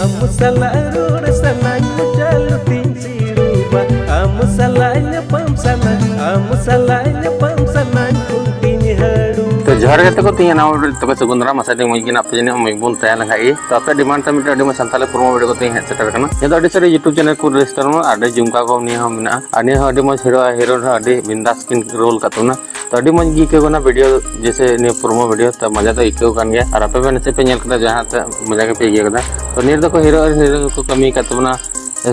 Am salah rura sananya jalutin siruba. Am salahnya pam sana, am salahnya pam sana kuntinya haru. तो जोहार गते को तीन नाव तब सुगंधरा मसादे मुझे आप जने मजबून तैयार लगा तो आप डिमांड तमिट अभी सानताले प्रोमो वीडियो को तीन हेड सेटर करना ये तो अभी सारे यूट्यूब चैनल को रजिस्टर में अभी जुमका को नहीं हम ना अने अभी मज हीरो अभी बिंदास किन रोल करना तो अभी मज गीकना वीडियो जैसे ने प्रोमो वीडियो तो मजा तो इक्व कान गया और आपे नसे पे नेल कदा जहां मजा के पे गया तो निर को हीरो को कमी करना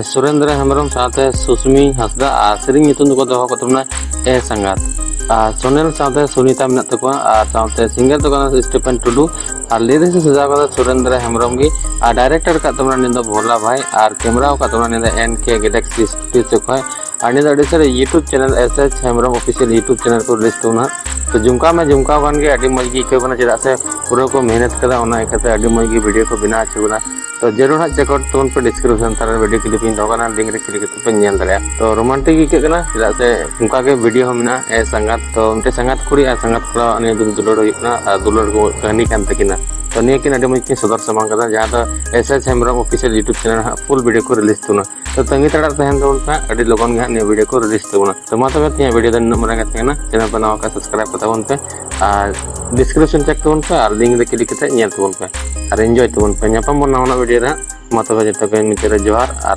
सुरेंद्र हेम्ब्रम साथे सुस्मी हंसदा और सेरिंग नितुन को दोहो करना ए संगात सोनेल साथे सुनीता मेना तको साथे सिंगर तो स्टीफन टुडू और लिरिक्स सजा का सुरेंद्र हेम्ब्रम की डायरेक्टर का निंदा भोला भाई और कैमरा का निंदा NK गैलेक्सी स्टूडियो से और निंदा सारे YouTube channel SH Hembram official YouTube channel को रिलीज होना तो जुमका में जुमका कान के अभी मज इक्वना चेदा से पूरा को मेहनत कदा ओना इकते अभी मज वीडियो को बना चुना तो जरूर हाँ चेकआउट तबन पे डिस्क्रिप्शन तार वीडियो क्लिप इन दोकाना लिंक रे क्लिक करते पे नेल दाड़े तो रोमांटिक इकना चेदा से उनका के वीडियो हम ना ए संगात तो उनते संगात कुड़ी आ संगात करा अने दुलड़ होना दुलड़ को कहानी कान तकिना तो निया किन अभी मज सदर सामान कदा जहां तो SH Hembram official YouTube channel full video को रिलीज तुना तो तंगी तड़ा तहन तबन पे अभी लोगन गे निया वीडियो को रिलीज तुना तो मा तबे तिया वीडियो दन नंबर गे तकना चैनल पे नवा का सब्सक्राइब करता बन पे और डिस्क्रिप्शन चेक तबन पे और लिंक रे क्लिक करते नेल तबन पे और एंजॉय तबन पे ᱧᱟᱯᱟᱢ ᱵᱚᱱ ᱱᱟᱣᱟ वीडियो रे मा तबे जतो के निते जोहार और